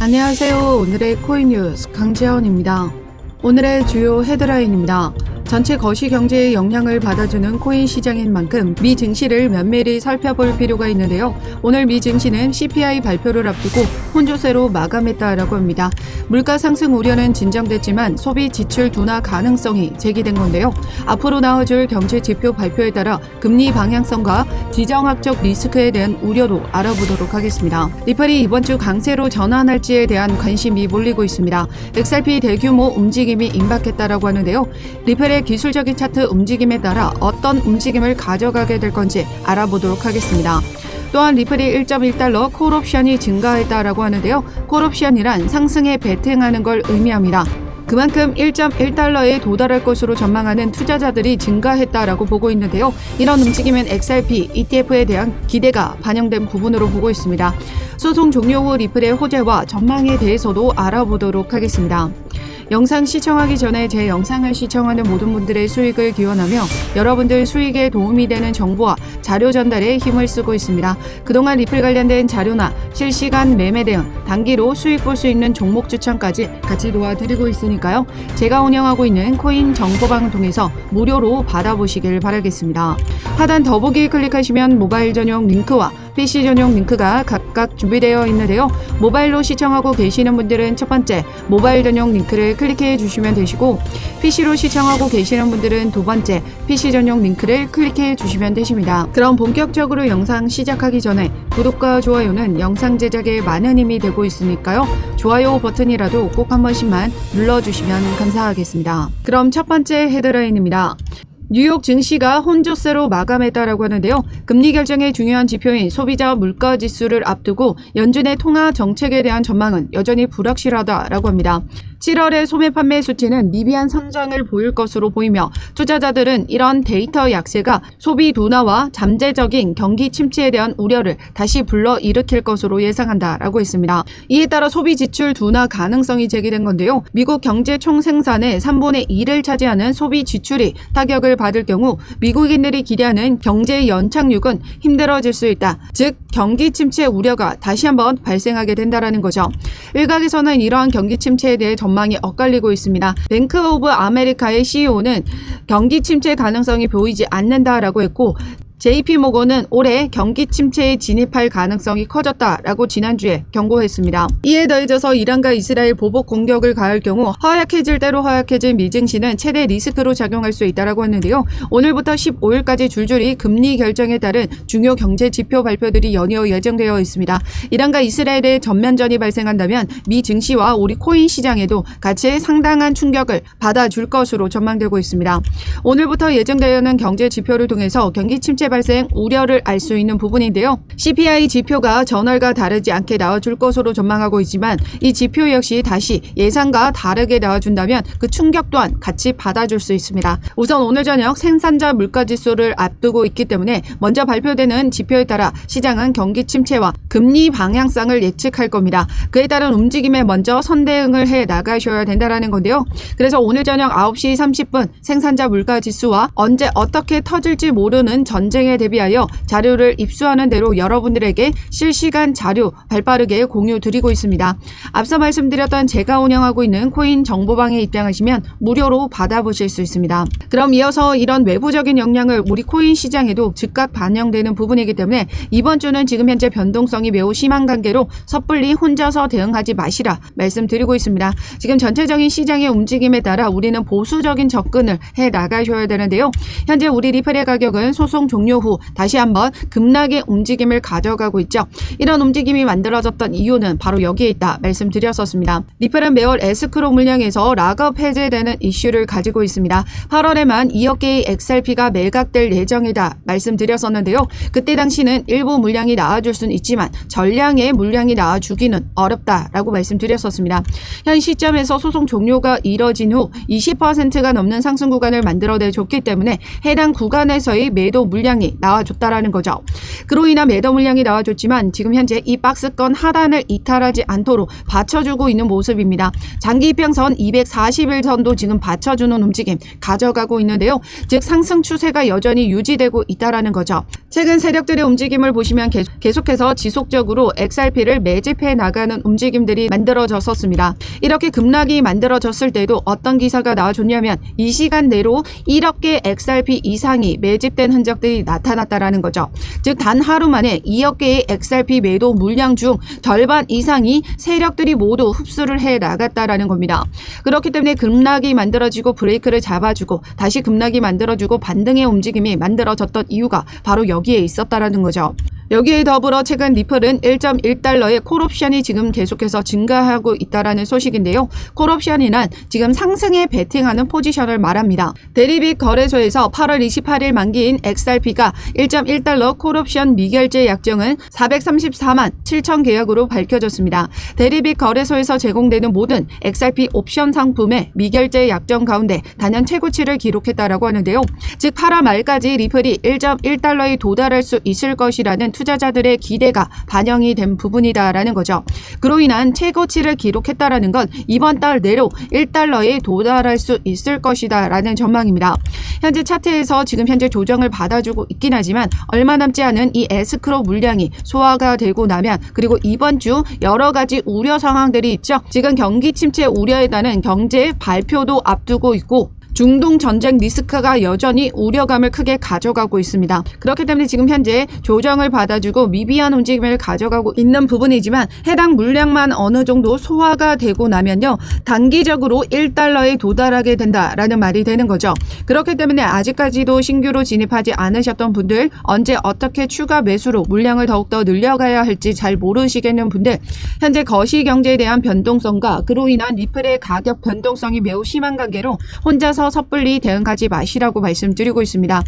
안녕하세요. 오늘의 코인 뉴스 강지원입니다. 오늘의 주요 헤드라인입니다. 전체 거시 경제에 영향을 받아주는 코인 시장인 만큼 미 증시를 면밀히 살펴볼 필요가 있는데요. 오늘 미 증시는 CPI 발표를 앞두고 혼조세로 마감했다라고 합니다. 물가 상승 우려는 진정됐지만 소비 지출 둔화 가능성이 제기된 건데요. 앞으로 나와줄 경제 지표 발표에 따라 금리 방향성과 지정학적 리스크에 대한 우려도 알아보도록 하겠습니다. 리플이 이번 주 강세로 전환할지에 대한 관심이 몰리고 있습니다. XRP 대규모 움직임이 임박했다라고 하는데요. 리플의 기술적인 차트 움직임에 따라 어떤 움직임을 가져가게 될 건지 알아보도록 하겠습니다. 또한 리플이 1.1달러 콜옵션이 증가했다라고 하는데요. 콜옵션이란 상승에 베팅하는 걸 의미합니다. 그만큼 1.1달러에 도달할 것으로 전망하는 투자자들이 증가했다라고 보고 있는데요. 이런 움직임은 XRP, ETF에 대한 기대가 반영된 부분으로 보고 있습니다. 소송 종료 후 리플의 호재와 전망에 대해서도 알아보도록 하겠습니다. 영상 시청하기 전에 제 영상을 시청하는 모든 분들의 수익을 기원하며 여러분들 수익에 도움이 되는 정보와 자료 전달에 힘을 쓰고 있습니다. 그동안 리플 관련된 자료나 실시간 매매 대응, 단기로 수익 볼 수 있는 종목 추천까지 같이 도와드리고 있으니까요. 제가 운영하고 있는 코인 정보방을 통해서 무료로 받아보시길 바라겠습니다. 하단 더보기 클릭하시면 모바일 전용 링크와 PC 전용 링크가 각각 준비되어 있는데요. 모바일로 시청하고 계시는 분들은 첫 번째 모바일 전용 링크를 클릭해 주시면 되시고 PC로 시청하고 계시는 분들은 두 번째 PC 전용 링크를 클릭해 주시면 되십니다. 그럼 본격적으로 영상 시작하기 전에 구독과 좋아요는 영상 제작에 많은 힘이 되고 있으니까요. 좋아요 버튼이라도 꼭 한 번씩만 눌러주시면 감사하겠습니다. 그럼 첫 번째 헤드라인입니다. 뉴욕 증시가 혼조세로 마감했다라고 하는데요. 금리 결정의 중요한 지표인 소비자 물가 지수를 앞두고 연준의 통화 정책에 대한 전망은 여전히 불확실하다라고 합니다. 7월의 소매 판매 수치는 미비한 성장을 보일 것으로 보이며 투자자들은 이런 데이터 약세가 소비 둔화와 잠재적인 경기 침체에 대한 우려를 다시 불러일으킬 것으로 예상한다라고 했습니다. 이에 따라 소비 지출 둔화 가능성이 제기된 건데요. 미국 경제 총생산의 3분의 2를 차지하는 소비 지출이 타격을 받을 경우 미국인들이 기대하는 경제 연착륙은 힘들어질 수 있다. 즉 경기 침체 우려가 다시 한번 발생하게 된다라는 거죠. 일각에서는 이러한 경기 침체에 대해 전망이 엇갈리고 있습니다. 뱅크 오브 아메리카의 CEO는 경기 침체 가능성이 보이지 않는다라고 했고 JP모건은 올해 경기 침체에 진입할 가능성이 커졌다라고 지난주에 경고했습니다. 이에 더해져서 이란과 이스라엘 보복 공격을 가할 경우 허약해질 대로 허약해진 미증시는 최대 리스크로 작용할 수 있다라고 했는데요. 오늘부터 15일까지 줄줄이 금리 결정에 따른 중요 경제 지표 발표들이 연이어 예정되어 있습니다. 이란과 이스라엘의 전면전이 발생한다면 미 증시와 우리 코인 시장에도 같이 상당한 충격을 받아줄 것으로 전망되고 있습니다. 오늘부터 예정되어 있는 경제 지표를 통해서 경기 침체 발생 우려를 알 수 있는 부분인데요. CPI 지표가 전월과 다르지 않게 나와줄 것으로 전망하고 있지만 이 지표 역시 다시 예상과 다르게 나와준다면 그 충격 또한 같이 받아줄 수 있습니다. 우선 오늘 저녁 생산자 물가지수를 앞두고 있기 때문에 먼저 발표되는 지표에 따라 시장은 경기 침체와 금리 방향성을 예측할 겁니다. 그에 따른 움직임에 먼저 선대응을 해 나가셔야 된다는 건데요. 그래서 오늘 저녁 9시 30분 생산자 물가지수와 언제 어떻게 터질지 모르는 전쟁에 대비하여 자료를 입수하는 대로 여러분들에게 실시간 자료 발빠르게 공유 드리고 있습니다. 앞서 말씀드렸던 제가 운영하고 있는 코인 정보방에 입장하시면 무료로 받아보실 수 있습니다. 그럼 이어서 이런 외부적인 영향을 우리 코인 시장에도 즉각 반영되는 부분이기 때문에 이번 주는 지금 현재 변동성이 매우 심한 관계로 섣불리 혼자서 대응하지 마시라 말씀드리고 있습니다. 지금 전체적인 시장의 움직임에 따라 우리는 보수적인 접근을 해 나가셔야 되는데요. 현재 우리 리플의 가격은 소송 종료 후 다시 한번 급락의 움직임을 가져가고 있죠. 이런 움직임이 만들어졌던 이유는 바로 여기에 있다 말씀드렸었습니다. 리플은 매월 에스크로 물량에서 락업 해제되는 이슈를 가지고 있습니다. 8월에만 2억 개의 XRP가 매각될 예정이다 말씀드렸었는데요. 그때 당시는 일부 물량이 나와줄 수는 있지만 전량의 물량이 나와주기는 어렵다라고 말씀드렸었습니다. 현 시점에서 소송 종료가 이뤄진 후 20%가 넘는 상승 구간을 만들어내줬기 때문에 해당 구간에서의 매도 물량 물량이 나와줬다라는 거죠. 그로 인한 매도 물량이 나와줬지만 지금 현재 이 박스권 하단을 이탈하지 않도록 받쳐주고 있는 모습입니다. 장기 이평선 241선도 지금 받쳐주는 움직임 가져가고 있는데요. 즉 상승 추세가 여전히 유지되고 있다라는 거죠. 최근 세력들의 움직임을 보시면 계속해서 지속적으로 XRP를 매집해 나가는 움직임들이 만들어졌었습니다. 이렇게 급락이 만들어졌을 때도 어떤 기사가 나와줬냐면 이 시간 내로 1억 개 XRP 이상이 매집된 흔적들이 나타났다라는 거죠. 즉 단 하루 만에 2억 개의 XRP 매도 물량 중 절반 이상이 세력들이 모두 흡수를 해 나갔다라는 겁니다. 그렇기 때문에 급락이 만들어지고 브레이크를 잡아주고 다시 급락이 만들어주고 반등의 움직임이 만들어졌던 이유가 바로 여기에 있었다라는 거죠. 여기에 더불어 최근 리플은 1.1달러의 콜옵션이 지금 계속해서 증가하고 있다라는 소식인데요. 콜옵션이란 지금 상승에 베팅하는 포지션을 말합니다. 대리빚 거래소에서 8월 28일 만기인 XRP가 1.1달러 콜옵션 미결제 약정은 434만 7천 계약으로 밝혀졌습니다. 대리빚 거래소에서 제공되는 모든 XRP 옵션 상품의 미결제 약정 가운데 단연 최고치를 기록했다라고 하는데요. 즉 8월 말까지 리플이 1.1달러에 도달할 수 있을 것이라는 투자자들의 기대가 반영이 된 부분이다라는 거죠. 그로 인한 최고치를 기록했다라는 건 이번 달 내로 1달러에 도달할 수 있을 것이다라는 전망입니다. 현재 차트에서 지금 현재 조정을 받아주고 있긴 하지만 얼마 남지 않은 이 에스크로 물량이 소화가 되고 나면 그리고 이번 주 여러 가지 우려 상황들이 있죠. 지금 경기 침체 우려에 따른 경제 발표도 앞두고 있고 중동 전쟁 리스크가 여전히 우려감을 크게 가져가고 있습니다. 그렇기 때문에 지금 현재 조정을 받아주고 미비한 움직임을 가져가고 있는 부분이지만 해당 물량만 어느 정도 소화가 되고 나면요. 단기적으로 1달러에 도달하게 된다라는 말이 되는 거죠. 그렇기 때문에 아직까지도 신규로 진입하지 않으셨던 분들 언제 어떻게 추가 매수로 물량을 더욱더 늘려가야 할지 잘 모르시겠는 분들 현재 거시경제에 대한 변동성과 그로 인한 리플의 가격 변동성이 매우 심한 관계로 혼자서 섣불리 대응하지 마시라고 말씀드리고 있습니다.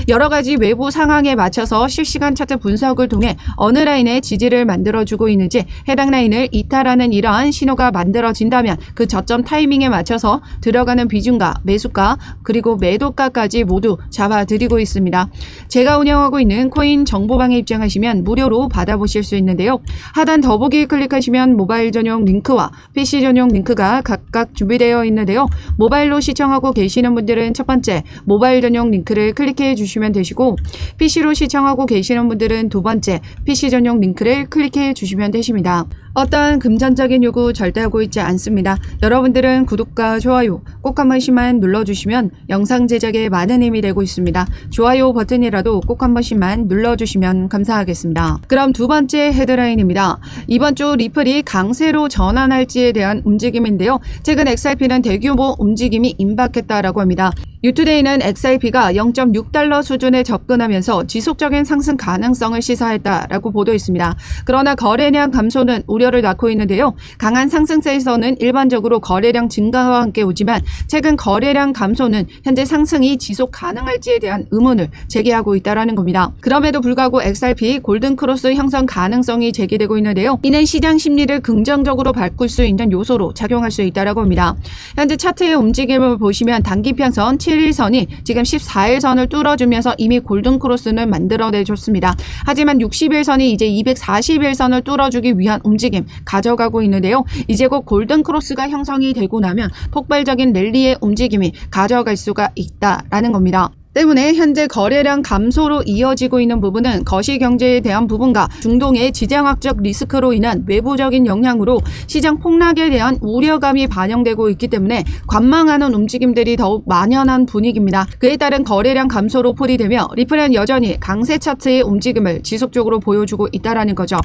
여러 가지 외부 상황에 맞춰서 실시간 차트 분석을 통해 어느 라인에 지지를 만들어주고 있는지 해당 라인을 이탈하는 이러한 신호가 만들어진다면 그 저점 타이밍에 맞춰서 들어가는 비중과 매수가 그리고 매도가까지 모두 잡아드리고 있습니다. 제가 운영하고 있는 코인 정보방에 입장하시면 무료로 받아보실 수 있는데요. 하단 더보기 클릭하시면 모바일 전용 링크와 PC 전용 링크가 각각 준비되어 있는데요. 모바일로 시청하고 계시는 분들은 첫 번째 모바일 전용 링크를 클릭해 주시면 되시고 PC로 시청하고 계시는 분들은 두 번째 PC 전용 링크를 클릭해 주시면 되십니다. 어떠한 금전적인 요구 절대 하고 있지 않습니다. 여러분들은 구독과 좋아요 꼭 한 번씩만 눌러주시면 영상 제작에 많은 힘이 되고 있습니다. 좋아요 버튼이라도 꼭 한 번씩만 눌러주시면 감사하겠습니다. 그럼 두 번째 헤드라인입니다. 이번 주 리플이 강세로 전환할지에 대한 움직임인데요. 최근 XRP는 대규모 움직임이 임박했다라고 합니다. 유투데이는 XRP가 0.6달러 수준에 접근하면서 지속적인 상승 가능성을 시사했다라고 보도했습니다. 그러나 거래량 감소는 우려를 낳고 있는데요. 강한 상승세에서는 일반적으로 거래량 증가와 함께 오지만 최근 거래량 감소는 현재 상승이 지속 가능할지에 대한 의문을 제기하고 있다는 겁니다. 그럼에도 불구하고 XRP 골든크로스 형성 가능성이 제기되고 있는데요. 이는 시장 심리를 긍정적으로 바꿀 수 있는 요소로 작용할 수 있다고 합니다. 현재 차트의 움직임을 보시면 단기평선 7일선이 지금 14일선을 뚫어주면서 이미 골든크로스는 만들어내줬습니다. 하지만 60일선이 이제 241선을 뚫어주기 위한 움직임 가져가고 있는데요. 이제 곧 골든크로스가 형성이 되고 나면 폭발적인 랠리의 움직임이 가져갈 수가 있다라는 겁니다. 때문에 현재 거래량 감소로 이어지고 있는 부분은 거시경제에 대한 부분과 중동의 지정학적 리스크로 인한 외부적인 영향으로 시장 폭락에 대한 우려감이 반영되고 있기 때문에 관망하는 움직임들이 더욱 만연한 분위기입니다. 그에 따른 거래량 감소로 풀이되며 리플은 여전히 강세 차트의 움직임을 지속적으로 보여주고 있다는 거죠.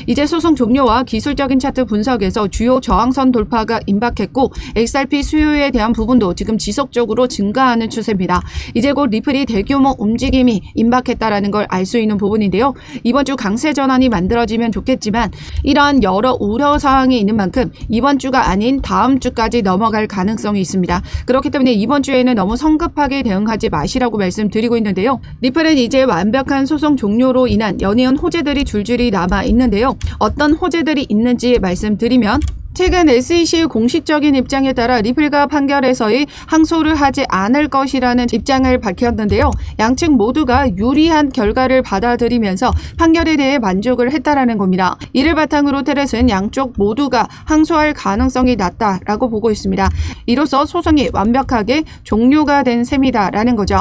이제 소송 종료와 기술적인 차트 분석에서 주요 저항선 돌파가 임박했고 XRP 수요에 대한 부분도 지금 지속적으로 증가하는 추세입니다. 이제 곧 리플이 대규모 움직임이 임박했다라는 걸 알 수 있는 부분인데요. 이번 주 강세 전환이 만들어지면 좋겠지만 이러한 여러 우려 사항이 있는 만큼 이번 주가 아닌 다음 주까지 넘어갈 가능성이 있습니다. 그렇기 때문에 이번 주에는 너무 성급하게 대응하지 마시라고 말씀드리고 있는데요. 리플은 이제 완벽한 소송 종료로 인한 연이은 호재들이 줄줄이 남아 있는데요. 어떤 호재들이 있는지 말씀드리면 최근 SEC의 공식적인 입장에 따라 리플과 판결에서의 항소를 하지 않을 것이라는 입장을 밝혔는데요. 양측 모두가 유리한 결과를 받아들이면서 판결에 대해 만족을 했다라는 겁니다. 이를 바탕으로 테렛은 양쪽 모두가 항소할 가능성이 낮다라고 보고 있습니다. 이로써 소송이 완벽하게 종료가 된 셈이다라는 거죠.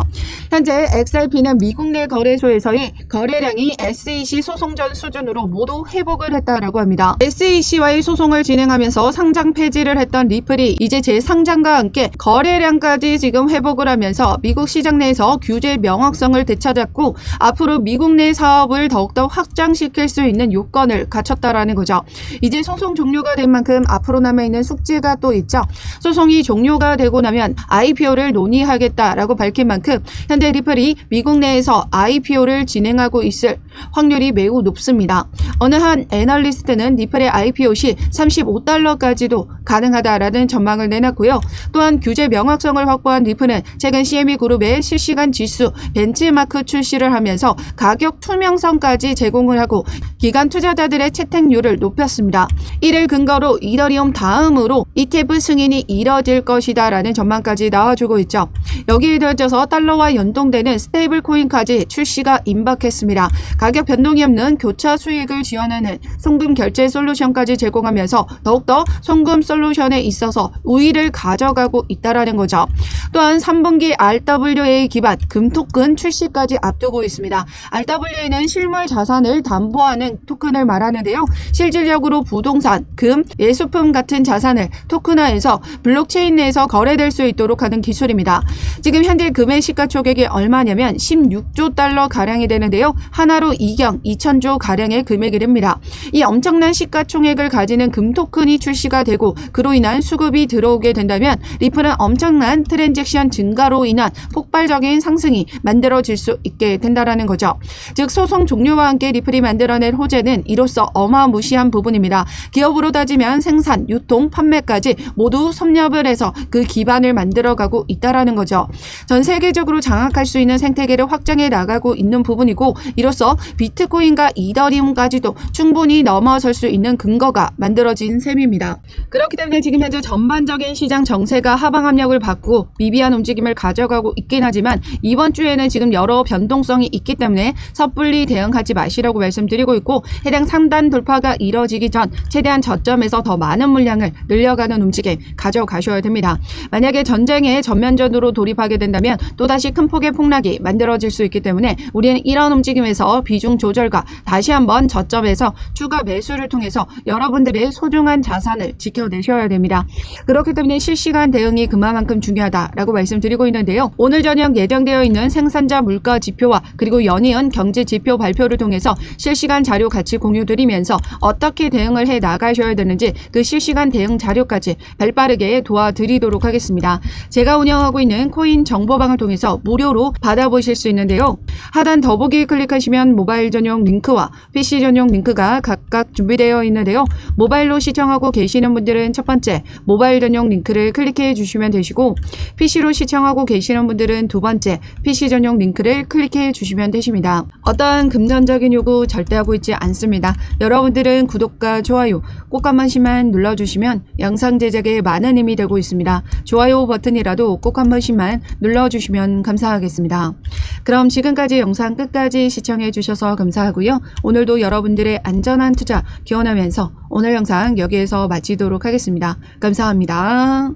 현재 XRP는 미국 내 거래소에서의 거래량이 SEC 소송 전 수준으로 모두 회복을 했다라고 합니다. SEC와의 소송을 진행하면서 상장 폐지를 했던 리플이 이제 재상장과 함께 거래량까지 지금 회복을 하면서 미국 시장 내에서 규제 명확성을 되찾았고 앞으로 미국 내 사업을 더욱더 확장시킬 수 있는 요건을 갖췄다라는 거죠. 이제 소송 종료가 된 만큼 앞으로 남아있는 숙제가 또 있죠. 소송이 종료가 되고 나면 IPO를 논의하겠다라고 밝힌 만큼 현재 리플이 미국 내에서 IPO를 진행하고 있을 확률이 매우 높습니다. 어느 한 애널리스트는 리플의 IPO 시 $35까지도 가능하다라는 전망을 내놨고요. 또한 규제 명확성을 확보한 리플은 최근 CME 그룹의 실시간 지수 벤치마크 출시를 하면서 가격 투명성까지 제공을 하고 기관 투자자들의 채택률을 높였습니다. 이를 근거로 이더리움 다음으로 ETF 승인이 이뤄질 것이다 라는 전망까지 나와주고 있죠. 여기에 더해져서 달러와 연동되는 스테이블 코인까지 출시가 임박했습니다. 가격 변동이 없는 교차 수익을 지원하는 송금 결제 솔루션까지 제공하면서 더욱더 송금 솔루션에 있어서 우위를 가져가고 있다라는 거죠. 또한 3분기 RWA 기반 금토큰 출시까지 앞두고 있습니다. RWA는 실물 자산을 담보하는 토큰을 말하는데요. 실질적으로 부동산, 금, 예술품 같은 자산을 토큰화해서 블록체인 내에서 거래될 수 있도록 하는 기술입니다. 지금 현재 금의 시가총액이 얼마냐면 16조 달러 가량이 되는데요. 하나로 2경 2천조 가량의 금액이 됩니다. 이 엄청난 시가총액을 가지는 금 토큰이 출시가 되고 그로 인한 수급이 들어오게 된다면 리플은 엄청난 트랜잭션 증가로 인한 폭발적인 상승이 만들어질 수 있게 된다라는 거죠. 즉 소송 종료와 함께 리플이 만들어낸 호재는 이로써 어마무시한 부분입니다. 기업으로 따지면 생산, 유통, 판매까지 모두 섭렵을 해서 그 기반을 만들어가고 있다라는 거죠. 전 세계적으로 장악할 수 있는 생태계를 확장해 나가고 있는 부분이고 이로써 비트코인과 이더리움까지도 충분히 넘어설 수 있는 근거가 만들어진 셈입니다. 그렇기 때문에 지금 현재 전반적인 시장 정세가 하방 압력을 받고 미비한 움직임을 가져가고 있긴 하지만 이번 주에는 지금 여러 변동성이 있기 때문에 섣불리 대응하지 마시라고 말씀드리고 있고 해당 상단 돌파가 이뤄지기 전 최대한 저점에서 더 많은 물량을 늘려가는 움직임 가져가셔야 됩니다. 만약에 전쟁에 전면전으로 돌입하게 된다면 또다시 큰 폭의 폭락이 만들어질 수 있기 때문에 우리는 이런 움직임에서 비중 조절과 다시 한번 저점에서 추가 매수를 통해서 여러분들의 소중한 자산을 지켜내셔야 됩니다. 그렇기 때문에 실시간 대응이 그만큼 중요하다라고 말씀드리고 있는데요. 오늘 저녁 예정되어 있는 생산자 물가 지표와 그리고 연이은 경제 지표 발표를 통해서 실시간 자료 같이 공유드리면서 어떻게 대응을 해 나가셔야 되는지 그 실시간 대응 자료까지 발빠르게 도와드리도록 하겠습니다. 제가 운영하고 있는 코인 정보방을 통해서 무료로 받아보실 수 있는데요. 하단 더보기 클릭하시면 모바일 전용 링크와 PC 전용 링크가 각각 준비되어 있는데요. 모바일로 시청하고 계시는 분들은 첫 번째 모바일 전용 링크를 클릭해 주시면 되시고 PC로 시청하고 계시는 분들은 두 번째 PC 전용 링크를 클릭해 주시면 되십니다. 어떠한 금전적인 요구 절대 하고 있지 않습니다. 여러분들은 구독과 좋아요 꼭 한 번씩만 눌러주시면 영상 제작에 많은 힘이 되고 있습니다. 좋아요 버튼이라도 꼭 한 번씩만 눌러주시면 감사하겠습니다. 그럼 지금까지 영상 끝까지 시청해 주셔서 감사하고요. 오늘도 여러분들의 안전한 투자 기원하면서 오늘 영상 여기에서 마치도록 하겠습니다. 감사합니다.